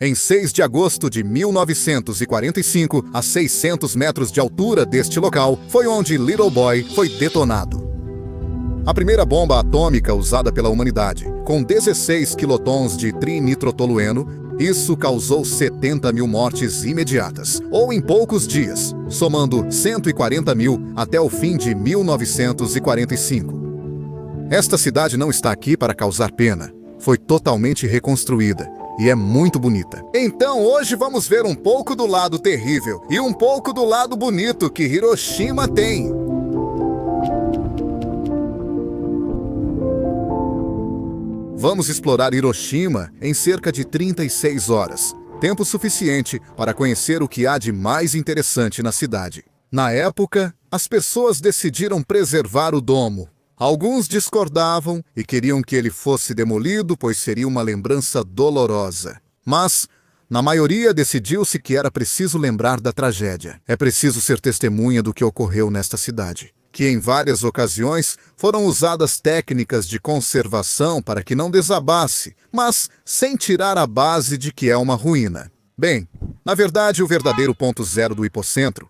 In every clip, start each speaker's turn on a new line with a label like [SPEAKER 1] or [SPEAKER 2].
[SPEAKER 1] Em 6 de agosto de 1945, a 600 metros de altura deste local, foi onde Little Boy foi detonado. A primeira bomba atômica usada pela humanidade, com 16 quilotons de trinitrotolueno, isso causou 70 mil mortes imediatas, ou em poucos dias, somando 140 mil até o fim de 1945. Esta cidade não está aqui para causar pena, foi totalmente reconstruída. E é muito bonita. Então hoje vamos ver um pouco do lado terrível e um pouco do lado bonito que Hiroshima tem. Vamos explorar Hiroshima em cerca de 36 horas. Tempo suficiente para conhecer o que há de mais interessante na cidade. Na época, as pessoas decidiram preservar o domo. Alguns discordavam e queriam que ele fosse demolido, pois seria uma lembrança dolorosa. Mas, na maioria, decidiu-se que era preciso lembrar da tragédia. É preciso ser testemunha do que ocorreu nesta cidade, que em várias ocasiões foram usadas técnicas de conservação para que não desabasse, mas sem tirar a base de que é uma ruína. Bem, na verdade, o verdadeiro ponto zero do hipocentro,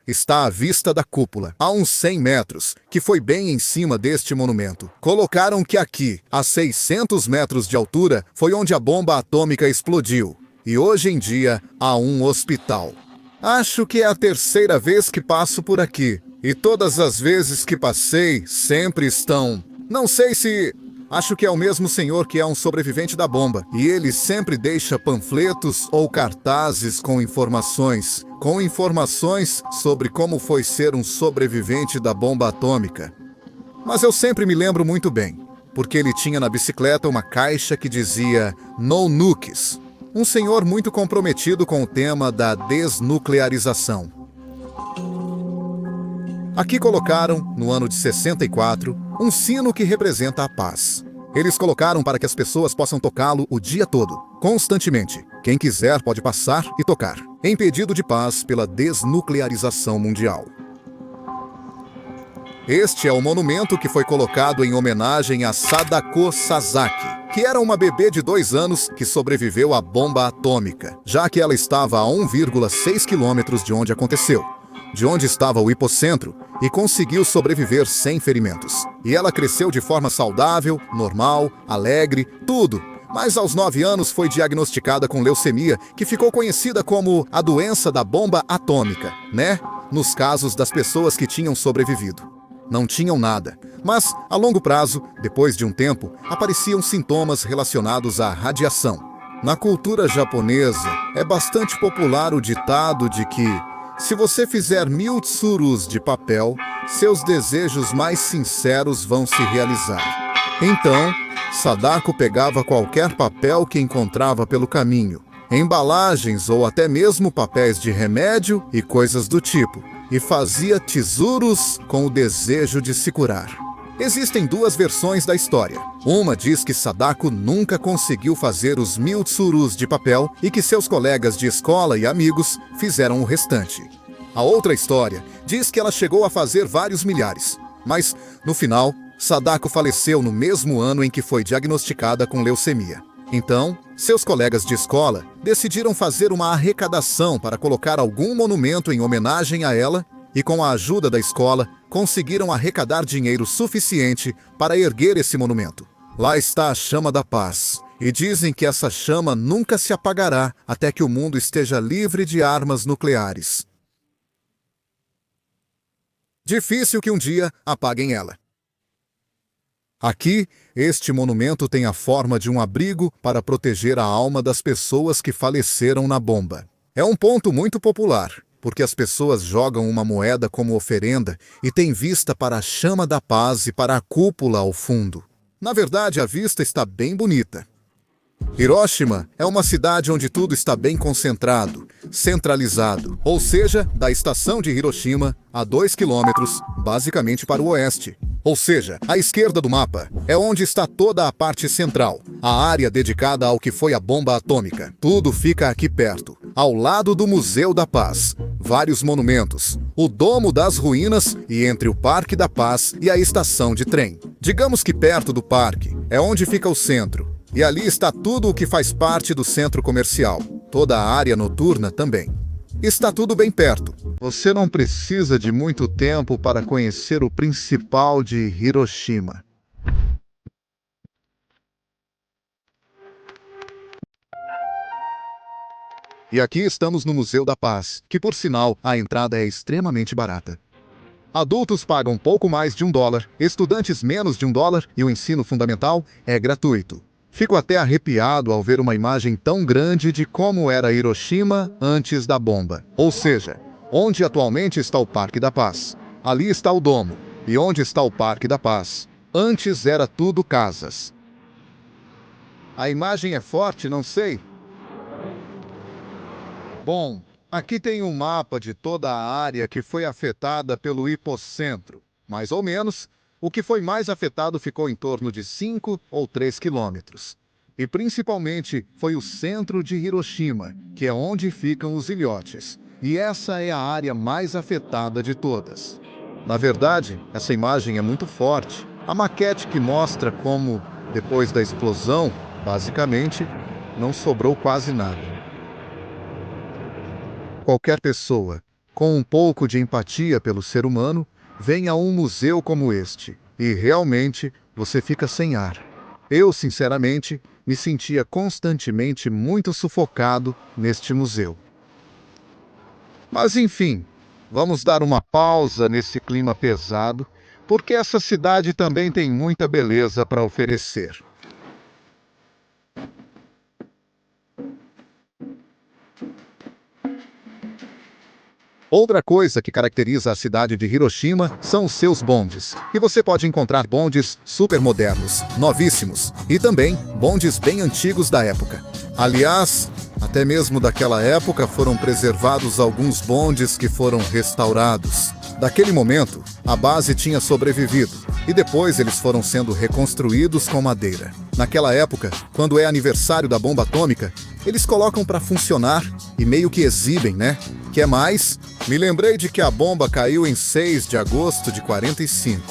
[SPEAKER 1] está à vista da cúpula, a uns 100 metros, que foi bem em cima deste monumento. Colocaram que aqui, a 600 metros de altura, foi onde a bomba atômica explodiu. E hoje em dia, há um hospital. Acho que é a terceira vez que passo por aqui. E todas as vezes que passei, sempre estão... Não sei se... Acho que é o mesmo senhor que é um sobrevivente da bomba. E ele sempre deixa panfletos ou cartazes com informações sobre como foi ser um sobrevivente da bomba atômica. Mas eu sempre me lembro muito bem, porque ele tinha na bicicleta uma caixa que dizia "No Nukes", um senhor muito comprometido com o tema da desnuclearização. Aqui colocaram, no ano de 64, um sino que representa a paz. Eles colocaram para que as pessoas possam tocá-lo o dia todo, constantemente. Quem quiser pode passar e tocar, em pedido de paz pela desnuclearização mundial. Este é o monumento que foi colocado em homenagem a Sadako Sasaki, que era uma bebê de 2 anos que sobreviveu à bomba atômica, já que ela estava a 1,6 quilômetros de onde aconteceu, de onde estava o hipocentro, e conseguiu sobreviver sem ferimentos. E ela cresceu de forma saudável, normal, alegre, tudo. Mas aos 9 anos foi diagnosticada com leucemia, que ficou conhecida como a doença da bomba atômica, né? Nos casos das pessoas que tinham sobrevivido. Não tinham nada, mas a longo prazo, depois de um tempo, apareciam sintomas relacionados à radiação. Na cultura japonesa, é bastante popular o ditado de que se você fizer 1000 tsurus de papel, seus desejos mais sinceros vão se realizar. Então, Sadako pegava qualquer papel que encontrava pelo caminho, embalagens ou até mesmo papéis de remédio e coisas do tipo, e fazia tsurus com o desejo de se curar. Existem 2 versões da história. Uma diz que Sadako nunca conseguiu fazer os 1000 tsurus de papel e que seus colegas de escola e amigos fizeram o restante. A outra história diz que ela chegou a fazer vários milhares, mas, no final, Sadako faleceu no mesmo ano em que foi diagnosticada com leucemia. Então, seus colegas de escola decidiram fazer uma arrecadação para colocar algum monumento em homenagem a ela e, com a ajuda da escola, conseguiram arrecadar dinheiro suficiente para erguer esse monumento. Lá está a chama da paz, e dizem que essa chama nunca se apagará até que o mundo esteja livre de armas nucleares. Difícil que um dia apaguem ela. Aqui, este monumento tem a forma de um abrigo para proteger a alma das pessoas que faleceram na bomba. É um ponto muito popular, porque as pessoas jogam uma moeda como oferenda e têm vista para a chama da paz e para a cúpula ao fundo. Na verdade, a vista está bem bonita. Hiroshima é uma cidade onde tudo está bem concentrado, centralizado, ou seja, da estação de Hiroshima a 2 quilômetros, basicamente para o oeste. Ou seja, à esquerda do mapa é onde está toda a parte central, a área dedicada ao que foi a bomba atômica. Tudo fica aqui perto, ao lado do Museu da Paz. Vários monumentos, o Domo das Ruínas e entre o Parque da Paz e a estação de trem. Digamos que perto do parque é onde fica o centro. E ali está tudo o que faz parte do centro comercial, toda a área noturna também. Está tudo bem perto. Você não precisa de muito tempo para conhecer o principal de Hiroshima. E aqui estamos no Museu da Paz, que por sinal, a entrada é extremamente barata. Adultos pagam pouco mais de $1, estudantes menos de $1 e o ensino fundamental é gratuito. Fico até arrepiado ao ver uma imagem tão grande de como era Hiroshima antes da bomba. Ou seja, onde atualmente está o Parque da Paz. Ali está o domo. E onde está o Parque da Paz? Antes era tudo casas. A imagem é forte, não sei. Bom, aqui tem um mapa de toda a área que foi afetada pelo hipocentro. Mais ou menos, o que foi mais afetado ficou em torno de 5 ou 3 quilômetros. E principalmente foi o centro de Hiroshima, que é onde ficam os ilhotes. E essa é a área mais afetada de todas. Na verdade, essa imagem é muito forte. A maquete que mostra como, depois da explosão, basicamente, não sobrou quase nada. Qualquer pessoa, com um pouco de empatia pelo ser humano, vem a um museu como este, e realmente você fica sem ar. Eu, sinceramente, me sentia constantemente muito sufocado neste museu. Mas enfim, vamos dar uma pausa nesse clima pesado, porque essa cidade também tem muita beleza para oferecer. Outra coisa que caracteriza a cidade de Hiroshima são os seus bondes. E você pode encontrar bondes super modernos, novíssimos, e também bondes bem antigos da época. Aliás, até mesmo daquela época foram preservados alguns bondes que foram restaurados. Daquele momento, a base tinha sobrevivido, e depois eles foram sendo reconstruídos com madeira. Naquela época, quando é aniversário da bomba atômica, eles colocam para funcionar e meio que exibem, né? Quer mais? Me lembrei de que a bomba caiu em 6 de agosto de 45.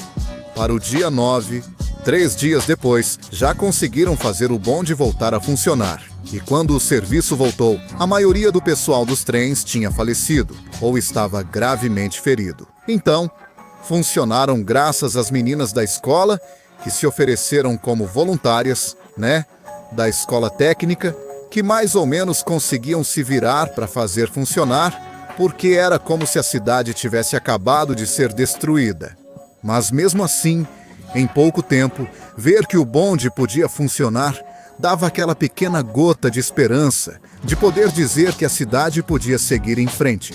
[SPEAKER 1] Para o dia 9, 3 dias depois, já conseguiram fazer o bonde voltar a funcionar. E quando o serviço voltou, a maioria do pessoal dos trens tinha falecido ou estava gravemente ferido. Então, funcionaram graças às meninas da escola que se ofereceram como voluntárias, né? Da escola técnica, que mais ou menos conseguiam se virar para fazer funcionar, porque era como se a cidade tivesse acabado de ser destruída. Mas mesmo assim, em pouco tempo, ver que o bonde podia funcionar dava aquela pequena gota de esperança, de poder dizer que a cidade podia seguir em frente,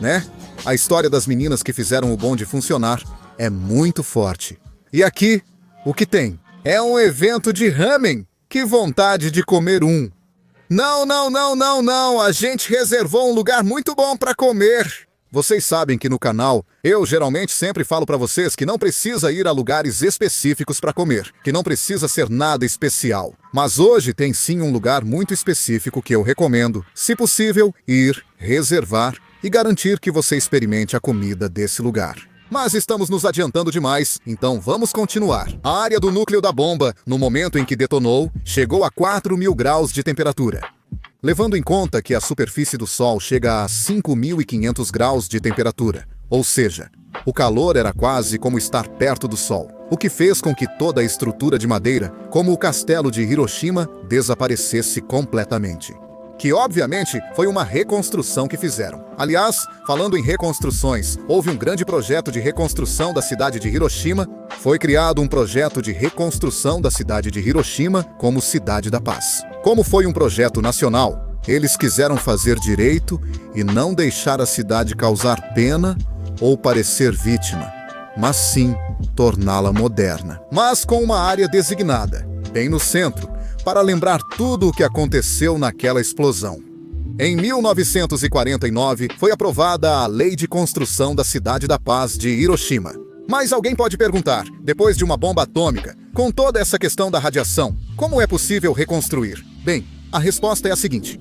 [SPEAKER 1] né? A história das meninas que fizeram o bonde funcionar é muito forte. E aqui, o que tem? É um evento de ramen. Que vontade de comer um! Não, a gente reservou um lugar muito bom para comer. Vocês sabem que no canal, eu geralmente sempre falo para vocês que não precisa ir a lugares específicos para comer, que não precisa ser nada especial. Mas hoje tem sim um lugar muito específico que eu recomendo, se possível, ir, reservar e garantir que você experimente a comida desse lugar. Mas estamos nos adiantando demais, então vamos continuar. A área do núcleo da bomba, no momento em que detonou, chegou a 4.000 graus de temperatura. Levando em conta que a superfície do Sol chega a 5.500 graus de temperatura, ou seja, o calor era quase como estar perto do Sol, o que fez com que toda a estrutura de madeira, como o castelo de Hiroshima, desaparecesse completamente. Que obviamente foi uma reconstrução que fizeram. Aliás, falando em reconstruções, houve um grande projeto de reconstrução da cidade de Hiroshima. Foi criado um projeto de reconstrução da cidade de Hiroshima como Cidade da Paz. Como foi um projeto nacional, eles quiseram fazer direito e não deixar a cidade causar pena ou parecer vítima, mas sim torná-la moderna. Mas com uma área designada, bem no centro, para lembrar tudo o que aconteceu naquela explosão. Em 1949, foi aprovada a Lei de Construção da Cidade da Paz de Hiroshima. Mas alguém pode perguntar, depois de uma bomba atômica, com toda essa questão da radiação, como é possível reconstruir? Bem, a resposta é a seguinte.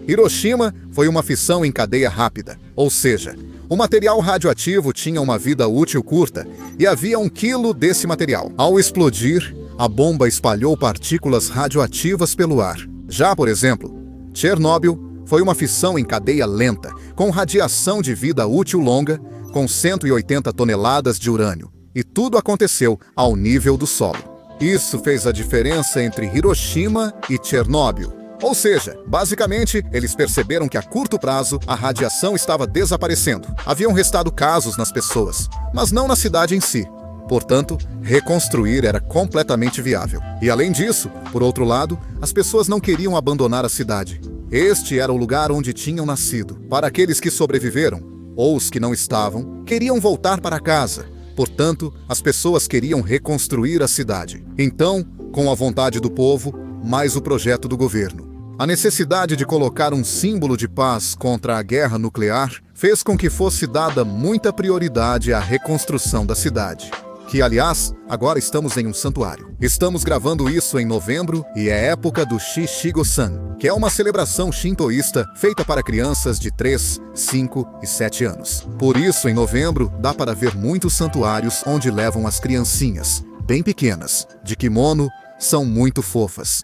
[SPEAKER 1] Hiroshima foi uma fissão em cadeia rápida, ou seja, o material radioativo tinha uma vida útil curta e havia 1 quilo desse material. Ao explodir, a bomba espalhou partículas radioativas pelo ar. Já, por exemplo, Chernobyl foi uma fissão em cadeia lenta, com radiação de vida útil longa, com 180 toneladas de urânio. E tudo aconteceu ao nível do solo. Isso fez a diferença entre Hiroshima e Chernobyl. Ou seja, basicamente, eles perceberam que a curto prazo a radiação estava desaparecendo. Haviam restado casos nas pessoas, mas não na cidade em si. Portanto, reconstruir era completamente viável. E além disso, por outro lado, as pessoas não queriam abandonar a cidade. Este era o lugar onde tinham nascido. Para aqueles que sobreviveram, ou os que não estavam, queriam voltar para casa. Portanto, as pessoas queriam reconstruir a cidade. Então, com a vontade do povo, mais o projeto do governo. A necessidade de colocar um símbolo de paz contra a guerra nuclear fez com que fosse dada muita prioridade à reconstrução da cidade. Que, aliás, agora estamos em um santuário. Estamos gravando isso em novembro e é época do Shishigo-san, que é uma celebração shintoísta feita para crianças de 3, 5 e 7 anos. Por isso, em novembro, dá para ver muitos santuários onde levam as criancinhas, bem pequenas, de kimono, são muito fofas.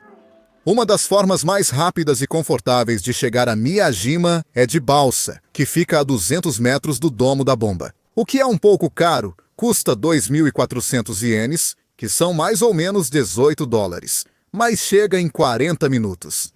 [SPEAKER 1] Uma das formas mais rápidas e confortáveis de chegar a Miyajima é de balsa, que fica a 200 metros do domo da bomba. O que é um pouco caro, custa 2.400 ienes, que são mais ou menos 18 dólares, mas chega em 40 minutos.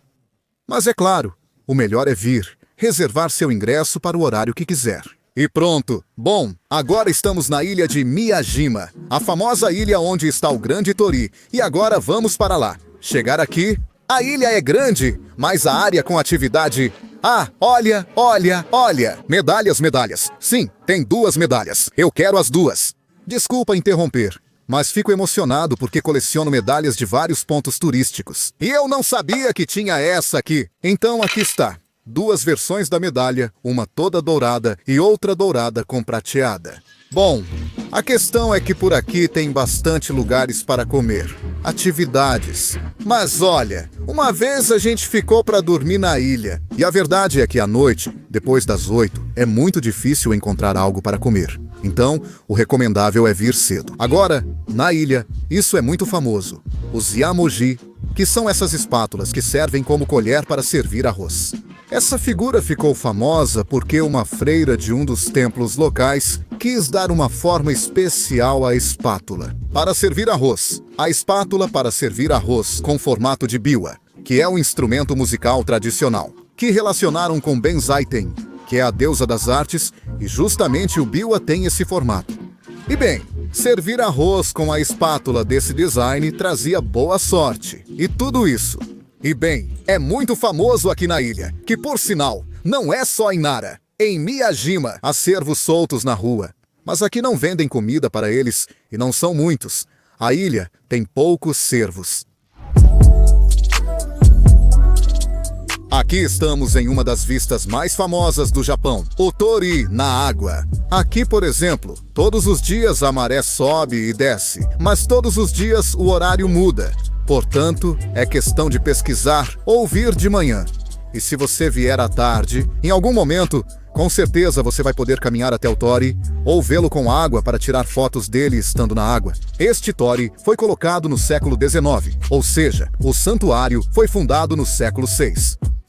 [SPEAKER 1] Mas é claro, o melhor é vir, reservar seu ingresso para o horário que quiser. E pronto! Bom, agora estamos na ilha de Miyajima, a famosa ilha onde está o Grande Torii, e agora vamos para lá. Chegar aqui, a ilha é grande, mas a área com atividade... Ah, olha, olha, olha! Medalhas, medalhas. Sim, tem 2 medalhas. Eu quero as 2. Desculpa interromper, mas fico emocionado porque coleciono medalhas de vários pontos turísticos. E eu não sabia que tinha essa aqui. Então aqui está. 2 versões da medalha, uma toda dourada e outra dourada com prateada. Bom, a questão é que por aqui tem bastante lugares para comer, atividades. Mas olha, uma vez a gente ficou para dormir na ilha. E a verdade é que à noite, depois das 8, é muito difícil encontrar algo para comer. Então, o recomendável é vir cedo. Agora, na ilha, isso é muito famoso. Os yamoji, que são essas espátulas que servem como colher para servir arroz. Essa figura ficou famosa porque uma freira de um dos templos locais quis dar uma forma especial à espátula para servir arroz. A espátula para servir arroz com formato de biwa, que é um instrumento musical tradicional, que relacionaram com Benzaiten, que é a deusa das artes, e justamente o biwa tem esse formato. E bem, servir arroz com a espátula desse design trazia boa sorte. E tudo isso. E bem, é muito famoso aqui na ilha, que por sinal, não é só em Nara. Em Miyajima, há cervos soltos na rua. Mas aqui não vendem comida para eles, e não são muitos. A ilha tem poucos cervos. Aqui estamos em uma das vistas mais famosas do Japão, o Torii na água. Aqui, por exemplo, todos os dias a maré sobe e desce, mas todos os dias o horário muda. Portanto, é questão de pesquisar ou vir de manhã. E se você vier à tarde, em algum momento, com certeza você vai poder caminhar até o Torii ou vê-lo com água para tirar fotos dele estando na água. Este Torii foi colocado no século XIX, ou seja, o santuário foi fundado no século VI.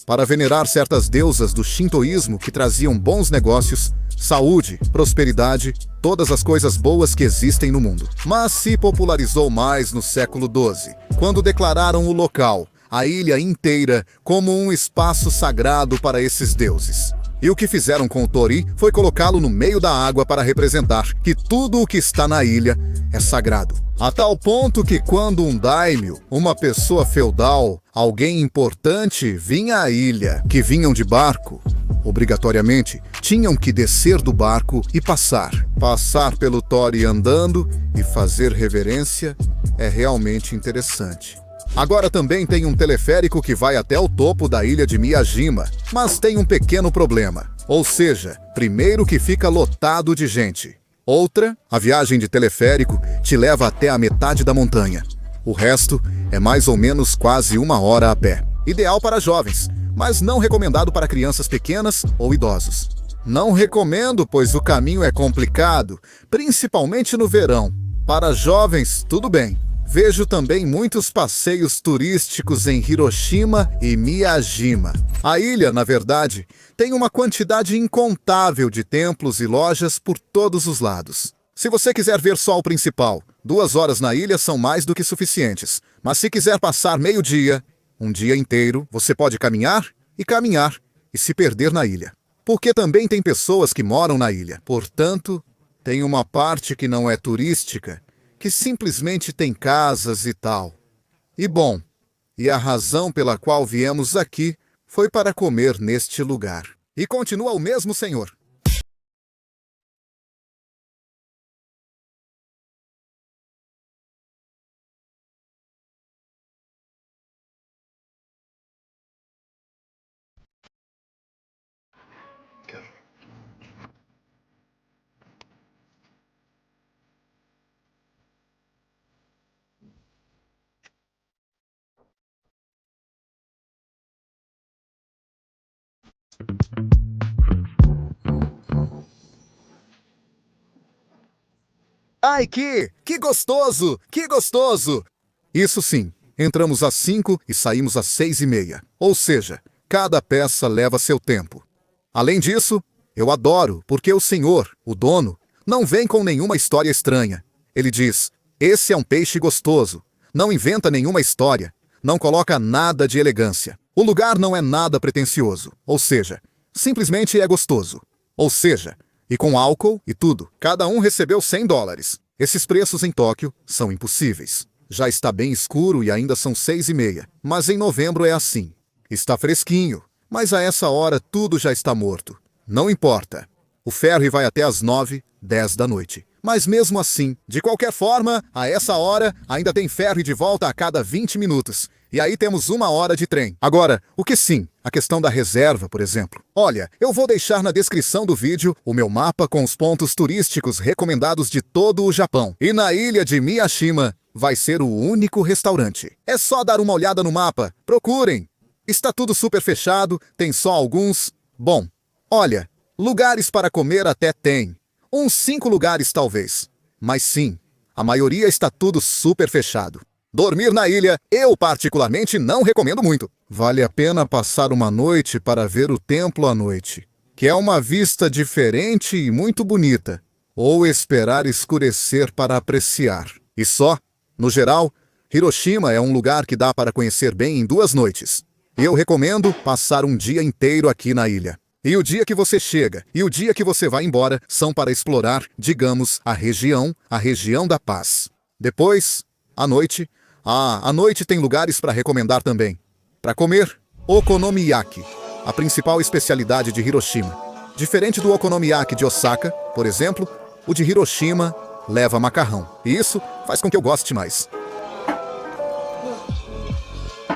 [SPEAKER 1] Para venerar certas deusas do shintoísmo que traziam bons negócios, saúde, prosperidade, todas as coisas boas que existem no mundo. Mas se popularizou mais no século XII, quando declararam o local, a ilha inteira, como um espaço sagrado para esses deuses. E o que fizeram com o Torii foi colocá-lo no meio da água para representar que tudo o que está na ilha é sagrado. A tal ponto que quando um daimyo, uma pessoa feudal, alguém importante, vinha à ilha, que vinham de barco, obrigatoriamente, tinham que descer do barco e passar. Passar pelo Torii andando e fazer reverência é realmente interessante. Agora também tem um teleférico que vai até o topo da ilha de Miyajima, mas tem um pequeno problema. Ou seja, primeiro que fica lotado de gente. Outra, a viagem de teleférico te leva até a metade da montanha. O resto é mais ou menos quase 1 hora a pé. Ideal para jovens, mas não recomendado para crianças pequenas ou idosos. Não recomendo, pois o caminho é complicado, principalmente no verão. Para jovens, tudo bem. Vejo também muitos passeios turísticos em Hiroshima e Miyajima. A ilha, na verdade, tem uma quantidade incontável de templos e lojas por todos os lados. Se você quiser ver só o principal, 2 horas na ilha são mais do que suficientes. Mas se quiser passar meio-dia, um dia inteiro, você pode caminhar e se perder na ilha. Porque também tem pessoas que moram na ilha. Portanto, tem uma parte que não é turística, que simplesmente tem casas e tal. E bom, e a razão pela qual viemos aqui foi para comer neste lugar. E continua o mesmo senhor. Ai, que gostoso! Que gostoso! Isso sim, entramos às 5 e saímos às 6:30. Ou seja, cada peça leva seu tempo. Além disso, eu adoro porque o senhor, o dono, não vem com nenhuma história estranha. Ele diz, esse é um peixe gostoso. Não inventa nenhuma história. Não coloca nada de elegância. O lugar não é nada pretensioso. Ou seja, simplesmente é gostoso. Ou seja, e com álcool e tudo. Cada um recebeu $100. Esses preços em Tóquio são impossíveis. Já está bem escuro e ainda são 6:30. Mas em novembro é assim. Está fresquinho, mas a essa hora tudo já está morto. Não importa. O ferry vai até às 9, 10 da noite. Mas mesmo assim, de qualquer forma, a essa hora ainda tem ferry de volta a cada 20 minutos. E aí temos 1 hora de trem. Agora, o que sim? A questão da reserva, por exemplo. Olha, eu vou deixar na descrição do vídeo o meu mapa com os pontos turísticos recomendados de todo o Japão. E na ilha de Miyashima vai ser o único restaurante. É só dar uma olhada no mapa. Procurem. Está tudo super fechado, tem só alguns... Bom, olha, lugares para comer até tem. Uns 5 lugares talvez. Mas sim, a maioria está tudo super fechado. Dormir na ilha, eu particularmente não recomendo muito. Vale a pena passar uma noite para ver o templo à noite, que é uma vista diferente e muito bonita. Ou esperar escurecer para apreciar. E só, no geral, Hiroshima é um lugar que dá para conhecer bem em 2 noites. Eu recomendo passar um dia inteiro aqui na ilha. E o dia que você chega e o dia que você vai embora são para explorar, digamos, a região da paz. Depois, à noite... à noite tem lugares para recomendar também. Para comer, okonomiyaki, a principal especialidade de Hiroshima. Diferente do okonomiyaki de Osaka, por exemplo, o de Hiroshima leva macarrão. E isso faz com que eu goste mais.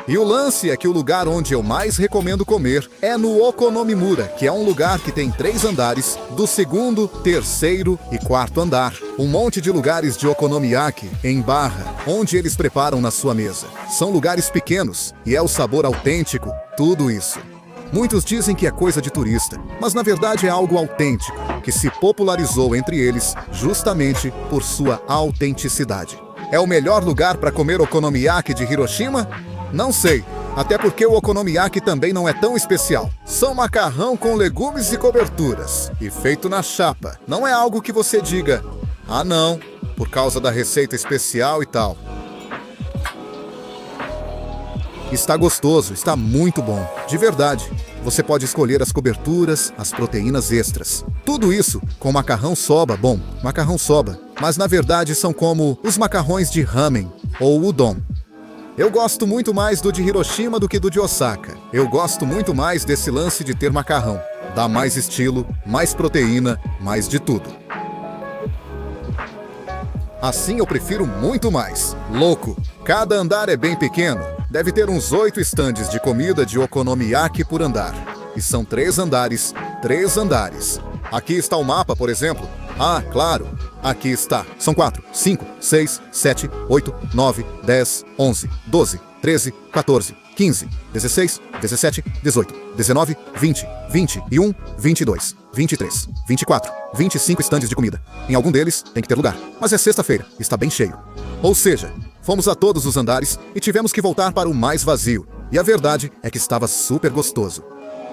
[SPEAKER 1] E o lance é que o lugar onde eu mais recomendo comer é no Okonomimura, que é um lugar que tem 3 andares, do 2º, 3º e 4º andar. Um monte de lugares de okonomiyaki em barra, onde eles preparam na sua mesa. São lugares pequenos e é o sabor autêntico, tudo isso. Muitos dizem que é coisa de turista, mas na verdade é algo autêntico, que se popularizou entre eles justamente por sua autenticidade. É o melhor lugar para comer okonomiyaki de Hiroshima? Não sei, até porque o okonomiyaki também não é tão especial. São macarrão com legumes e coberturas, e feito na chapa. Não é algo que você diga, ah não, por causa da receita especial e tal. Está gostoso, está muito bom, de verdade. Você pode escolher as coberturas, as proteínas extras. Tudo isso com macarrão soba, bom, macarrão soba. Mas na verdade são como os macarrões de ramen ou udon. Eu gosto muito mais do de Hiroshima do que do de Osaka. Eu gosto muito mais desse lance de ter macarrão. Dá mais estilo, mais proteína, mais de tudo. Assim eu prefiro muito mais. Louco! Cada andar é bem pequeno. Deve ter uns 8 estandes de comida de okonomiyaki por andar. E são 3 andares, 3 andares. Aqui está o mapa, por exemplo. Ah, claro. Aqui está. São 4, 5, 6, 7, 8, 9, 10, 11, 12, 13, 14, 15, 16, 17, 18, 19, 20, 21, 22, 23, 24, 25 estandes de comida. Em algum deles tem que ter lugar. Mas é sexta-feira. Está bem cheio. Ou seja, Fomos a todos os andares e tivemos que voltar para o mais vazio. E a verdade é que estava super gostoso.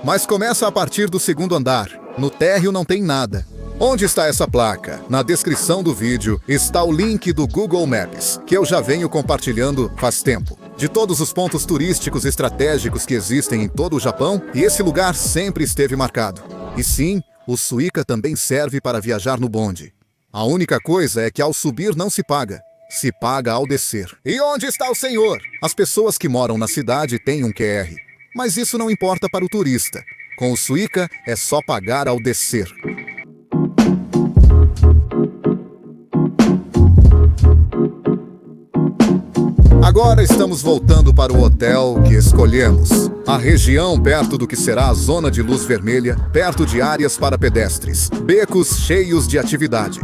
[SPEAKER 1] Mas começa a partir do segundo andar. No térreo não tem nada. Onde está essa placa? Na descrição do vídeo está o link do Google Maps, que eu já venho compartilhando faz tempo. De todos os pontos turísticos estratégicos que existem em todo o Japão, e esse lugar sempre esteve marcado. E sim, o Suica também serve para viajar no bonde. A única coisa é que ao subir não se paga ao descer. E onde está o senhor? As pessoas que moram na cidade têm um QR, mas isso não importa para o turista. Com o Suica é só pagar ao descer. Agora estamos voltando para o hotel que escolhemos. A região perto do que será a zona de luz vermelha, perto de áreas para pedestres, becos cheios de atividade.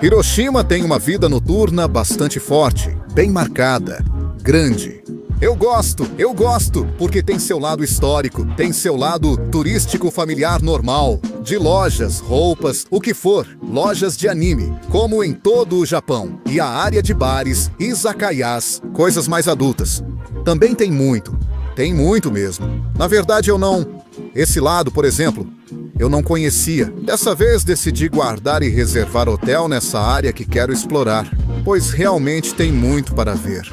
[SPEAKER 1] Hiroshima tem uma vida noturna bastante forte, bem marcada, grande. Eu gosto, porque tem seu lado histórico, tem seu lado turístico familiar normal, de lojas, roupas, o que for, lojas de anime, como em todo o Japão. E a área de bares, izakayas, coisas mais adultas. Também tem muito mesmo. Na verdade esse lado, por exemplo, eu não conhecia. Dessa vez decidi guardar e reservar hotel nessa área que quero explorar, pois realmente tem muito para ver.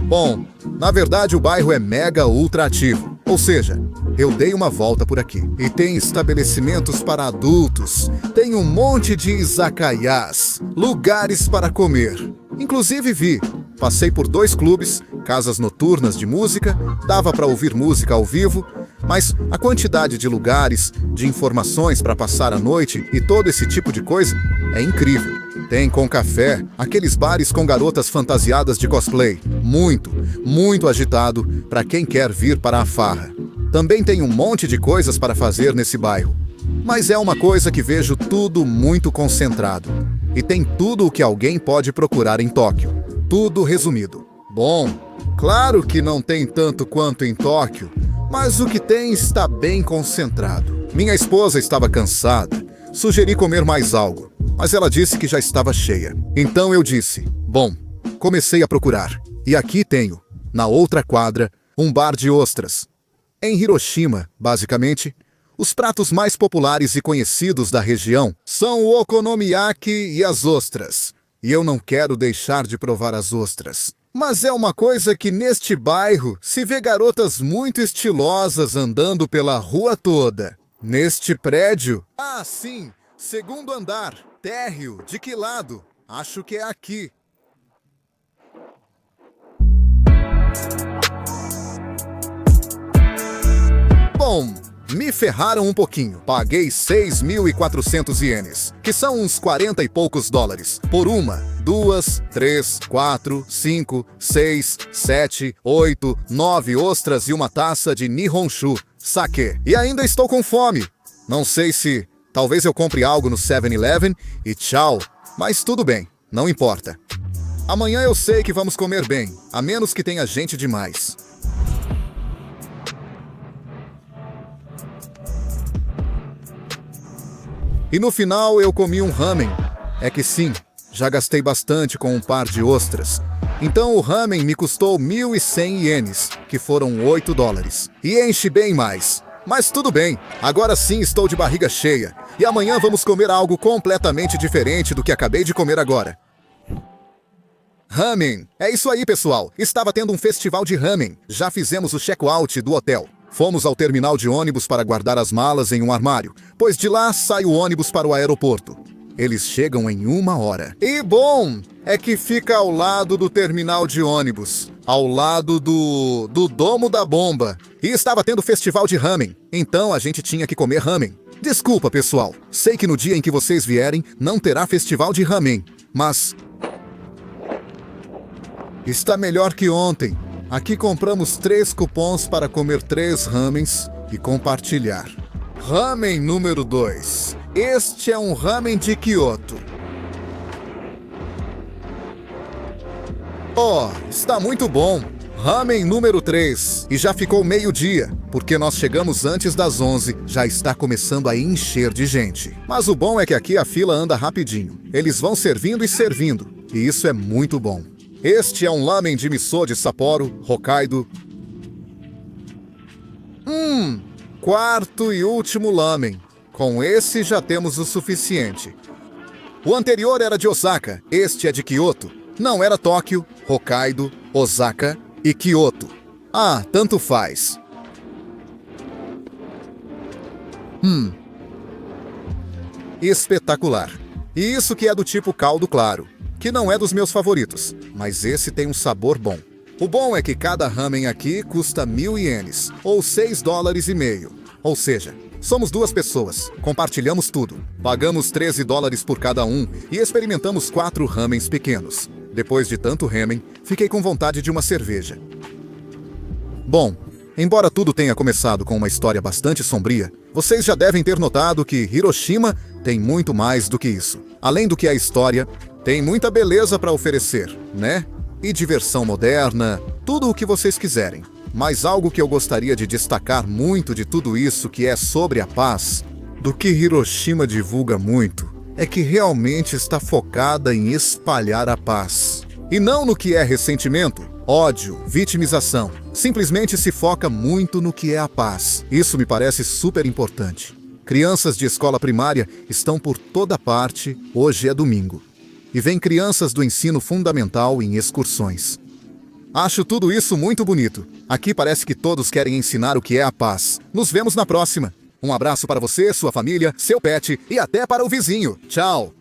[SPEAKER 1] Bom, na verdade o bairro é mega ultra ativo, ou seja, eu dei uma volta por aqui. E tem estabelecimentos para adultos, tem um monte de izakayas, lugares para comer. Inclusive passei por 2 clubes, casas noturnas de música, dava para ouvir música ao vivo, mas a quantidade de lugares, de informações para passar a noite e todo esse tipo de coisa é incrível. Tem com café, aqueles bares com garotas fantasiadas de cosplay. Muito agitado para quem quer vir para a farra. Também tem um monte de coisas para fazer nesse bairro. Mas é uma coisa que vejo tudo muito concentrado. E tem tudo o que alguém pode procurar em Tóquio. Tudo resumido. Bom, claro que não tem tanto quanto em Tóquio, mas o que tem está bem concentrado. Minha esposa estava cansada. Sugeri comer mais algo, mas ela disse que já estava cheia. Então eu disse, bom, comecei a procurar. E aqui tenho, na outra quadra, um bar de ostras. Em Hiroshima, basicamente, os pratos mais populares e conhecidos da região são o okonomiyaki e as ostras. E eu não quero deixar de provar as ostras. Mas é uma coisa que neste bairro se vê garotas muito estilosas andando pela rua toda. Neste prédio... Ah, sim! Segundo andar. Térreo. De que lado? Acho que é aqui. Bom, me ferraram um pouquinho. Paguei 6.400 ienes, que são uns 40 e poucos dólares, por 1, 2, 3, 4, 5, 6, 7, 8, 9 ostras e uma taça de Nihonshu, sake. E ainda estou com fome. Não sei se... Talvez eu compre algo no 7-Eleven e tchau. Mas tudo bem, não importa. Amanhã eu sei que vamos comer bem, a menos que tenha gente demais. E no final eu comi um ramen. É que sim, já gastei bastante com um par de ostras. Então o ramen me custou 1.100 ienes, que foram 8 dólares. E enche bem mais. Mas tudo bem, agora sim estou de barriga cheia. E amanhã vamos comer algo completamente diferente do que acabei de comer agora. Ramen. É isso aí, pessoal. Estava tendo um festival de ramen. Já fizemos o check-out do hotel. Fomos ao terminal de ônibus para guardar as malas em um armário, pois de lá sai o ônibus para o aeroporto. Eles chegam em 1 hora. E bom, é que fica ao lado do terminal de ônibus, ao lado do domo da bomba. E estava tendo festival de ramen, então a gente tinha que comer ramen. Desculpa, pessoal, sei que no dia em que vocês vierem não terá festival de ramen, mas... está melhor que ontem. Aqui compramos 3 cupons para comer 3 ramens e compartilhar. Ramen número 2. Este é um ramen de Kyoto. Oh, está muito bom. Ramen número 3. E já ficou meio-dia, porque nós chegamos antes das 11. Já está começando a encher de gente. Mas o bom é que aqui a fila anda rapidinho. Eles vão servindo e servindo. e isso é muito bom. Este é um lamen de miso de Sapporo, Hokkaido. Quarto e último lamen. Com esse já temos o suficiente. O anterior era de Osaka, este é de Kyoto. Não era Tóquio, Hokkaido, Osaka e Kyoto. Ah, tanto faz. Espetacular. E isso que é do tipo caldo claro, que não é dos meus favoritos, mas esse tem um sabor bom. O bom é que cada ramen aqui custa 1.000 ienes, ou $6,50. Ou seja, somos duas pessoas, compartilhamos tudo, pagamos $13 por cada um e experimentamos 4 ramens pequenos. Depois de tanto ramen, fiquei com vontade de uma cerveja. Bom, embora tudo tenha começado com uma história bastante sombria, vocês já devem ter notado que Hiroshima tem muito mais do que isso. Além do que a história, tem muita beleza para oferecer, né? E diversão moderna, tudo o que vocês quiserem. Mas algo que eu gostaria de destacar muito de tudo isso que é sobre a paz, do que Hiroshima divulga muito, é que realmente está focada em espalhar a paz. E não no que é ressentimento, ódio, vitimização. Simplesmente se foca muito no que é a paz. Isso me parece super importante. Crianças de escola primária estão por toda parte, hoje é domingo. E vem crianças do ensino fundamental em excursões. Acho tudo isso muito bonito. Aqui parece que todos querem ensinar o que é a paz. Nos vemos na próxima. Um abraço para você, sua família, seu pet e até para o vizinho. Tchau!